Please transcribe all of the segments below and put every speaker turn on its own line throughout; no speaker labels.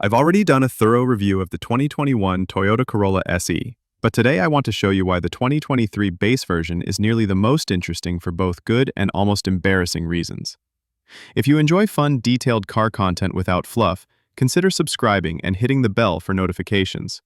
I've already done a thorough review of the 2021 Toyota Corolla SE, but today I want to show you why the 2023 base version is nearly the most interesting for both good and almost embarrassing reasons. If you enjoy fun, detailed car content without fluff, consider subscribing and hitting the bell for notifications.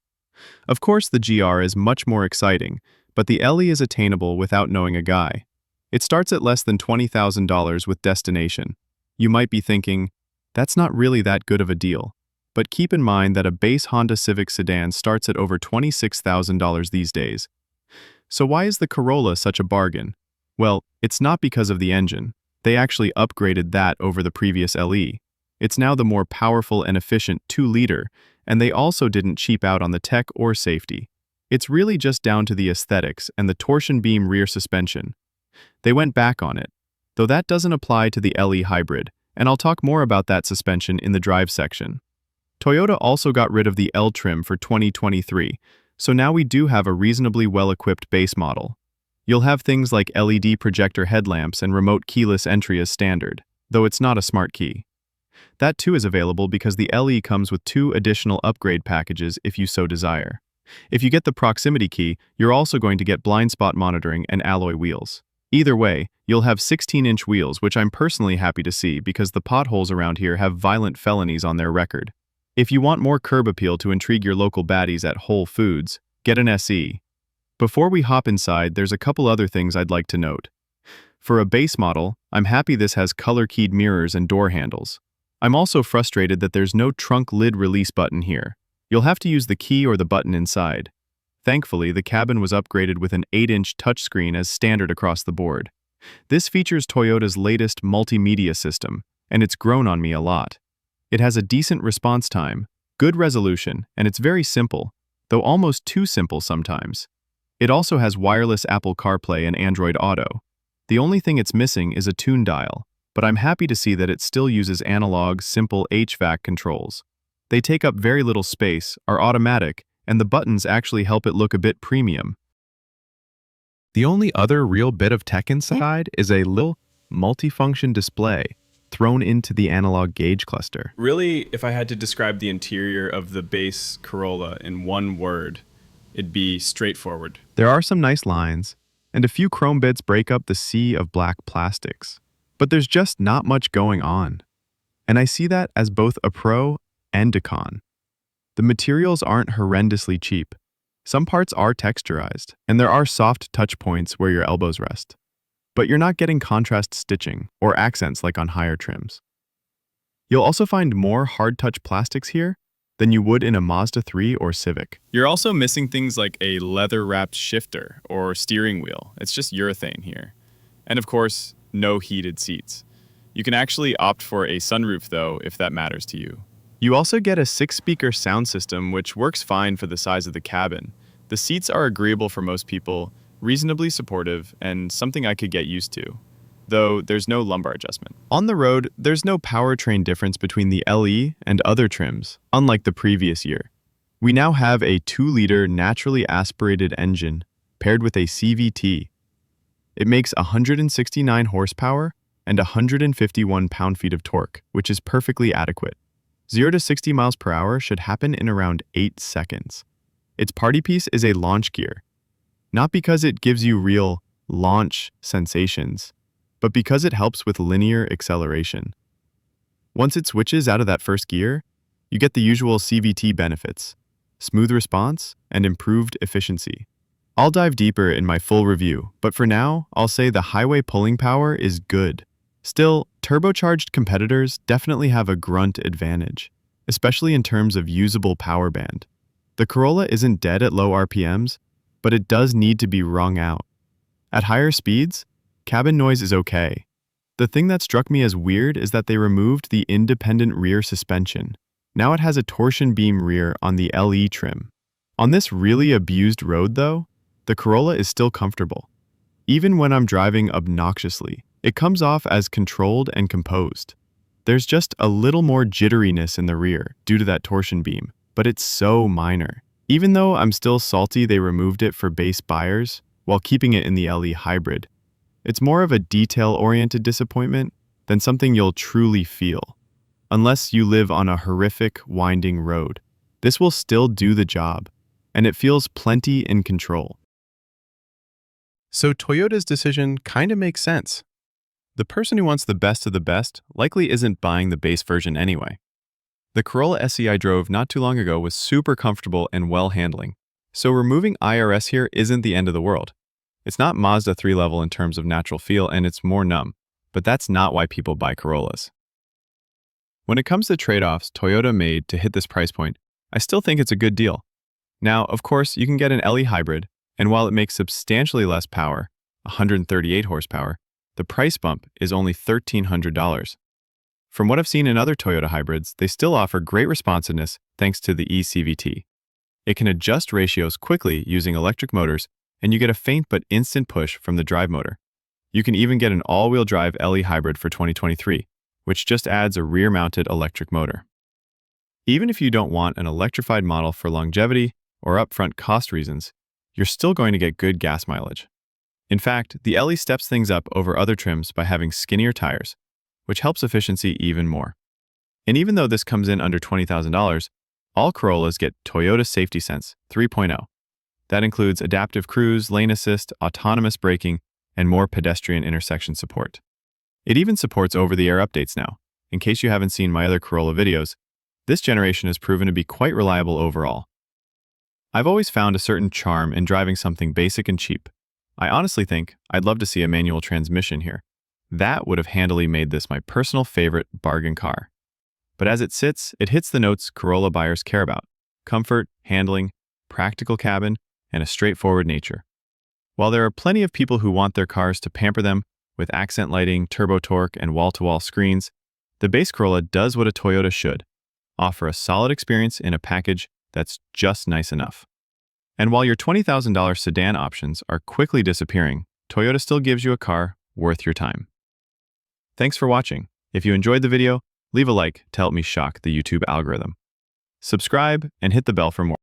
Of course, the GR is much more exciting, but the LE is attainable without knowing a guy. It starts at less than $20,000 with destination. You might be thinking, that's not really that good of a deal. But keep in mind that a base Honda Civic sedan starts at over $26,000 these days. So why is the Corolla such a bargain? Well, it's not because of the engine. They actually upgraded that over the previous LE. It's now the more powerful and efficient 2-liter, and they also didn't cheap out on the tech or safety. It's really just down to the aesthetics and the torsion beam rear suspension. They went back on it, though that doesn't apply to the LE hybrid, and I'll talk more about that suspension in the drive section. Toyota also got rid of the L trim for 2023, so now we do have a reasonably well-equipped base model. You'll have things like LED projector headlamps and remote keyless entry as standard, though it's not a smart key. That too is available because the LE comes with 2 additional upgrade packages if you so desire. If you get the proximity key, you're also going to get blind spot monitoring and alloy wheels. Either way, you'll have 16-inch wheels, which I'm personally happy to see because the potholes around here have violent felonies on their record. If you want more curb appeal to intrigue your local baddies at Whole Foods, get an SE. Before we hop inside, there's a couple other things I'd like to note. For a base model, I'm happy this has color-keyed mirrors and door handles. I'm also frustrated that there's no trunk lid release button here. You'll have to use the key or the button inside. Thankfully, the cabin was upgraded with an 8-inch touchscreen as standard across the board. This features Toyota's latest multimedia system, and it's grown on me a lot. It has a decent response time, good resolution, and it's very simple, though almost too simple sometimes. It also has wireless Apple CarPlay and Android Auto. The only thing it's missing is a tune dial, but I'm happy to see that it still uses analog, simple HVAC controls. They take up very little space, are automatic, and the buttons actually help it look a bit premium. The only other real bit of tech inside is a little multifunction display thrown into the analog gauge cluster.
Really, if I had to describe the interior of the base Corolla in one word, it'd be straightforward.
There are some nice lines, and a few chrome bits break up the sea of black plastics. But there's just not much going on. And I see that as both a pro and a con. The materials aren't horrendously cheap. Some parts are texturized, and there are soft touch points where your elbows rest. But you're not getting contrast stitching or accents like on higher trims. You'll also find more hard-touch plastics here than you would in a Mazda 3 or Civic.
You're also missing things like a leather-wrapped shifter or steering wheel. It's just urethane here. And of course, no heated seats. You can actually opt for a sunroof though, if that matters to you.
You also get a 6-speaker sound system which works fine for the size of the cabin. The seats are agreeable for most people, reasonably supportive, and something I could get used to, though there's no lumbar adjustment. On the road, there's no powertrain difference between the LE and other trims, unlike the previous year. We now have a 2-liter naturally aspirated engine paired with a CVT. It makes 169 horsepower and 151 pound-feet of torque, which is perfectly adequate. 0 to 60 miles per hour should happen in around 8 seconds. Its party piece is a launch gear. Not because it gives you real launch sensations, but because it helps with linear acceleration. Once it switches out of that first gear, you get the usual CVT benefits, smooth response, and improved efficiency. I'll dive deeper in my full review, but for now, I'll say the highway pulling power is good. Still, turbocharged competitors definitely have a grunt advantage, especially in terms of usable power band. The Corolla isn't dead at low RPMs, but it does need to be wrung out. At higher speeds, cabin noise is okay. The thing that struck me as weird is that they removed the independent rear suspension. Now it has a torsion beam rear on the LE trim. On this really abused road though, the Corolla is still comfortable. Even when I'm driving obnoxiously, it comes off as controlled and composed. There's just a little more jitteriness in the rear due to that torsion beam, but it's so minor. Even though I'm still salty they removed it for base buyers while keeping it in the LE hybrid, it's more of a detail-oriented disappointment than something you'll truly feel. unless you live on a horrific, winding road. This will still do the job, and it feels plenty in control. So Toyota's decision kind of makes sense. The person who wants the best of the best likely isn't buying the base version anyway. The Corolla SE I drove not too long ago was super comfortable and well handling, so removing IRS here isn't the end of the world. It's not Mazda 3 level in terms of natural feel, and it's more numb, but that's not why people buy Corollas. When it comes to trade-offs Toyota made to hit this price point, I still think it's a good deal. Now, of course, you can get an LE hybrid, and while it makes substantially less power, 138 horsepower, the price bump is only $1,300. From what I've seen in other Toyota hybrids, they still offer great responsiveness thanks to the eCVT. It can adjust ratios quickly using electric motors, and you get a faint but instant push from the drive motor. You can even get an all-wheel drive LE hybrid for 2023, which just adds a rear-mounted electric motor. Even if you don't want an electrified model for longevity or upfront cost reasons, you're still going to get good gas mileage. In fact, the LE steps things up over other trims by having skinnier tires, which helps efficiency even more. And even though this comes in under $20,000, all Corollas get Toyota Safety Sense 3.0. That includes adaptive cruise, lane assist, autonomous braking, and more pedestrian intersection support. It even supports over-the-air updates now. In case you haven't seen my other Corolla videos, this generation has proven to be quite reliable overall. I've always found a certain charm in driving something basic and cheap. I honestly think I'd love to see a manual transmission here. That would have handily made this my personal favorite bargain car. But as it sits, it hits the notes Corolla buyers care about: comfort, handling, practical cabin, and a straightforward nature. While there are plenty of people who want their cars to pamper them with accent lighting, turbo torque, and wall-to-wall screens, the base Corolla does what a Toyota should: offer a solid experience in a package that's just nice enough. And while your $20,000 sedan options are quickly disappearing, Toyota still gives you a car worth your time. Thanks for watching. If you enjoyed the video, leave a like to help me shock the YouTube algorithm. Subscribe and hit the bell for more.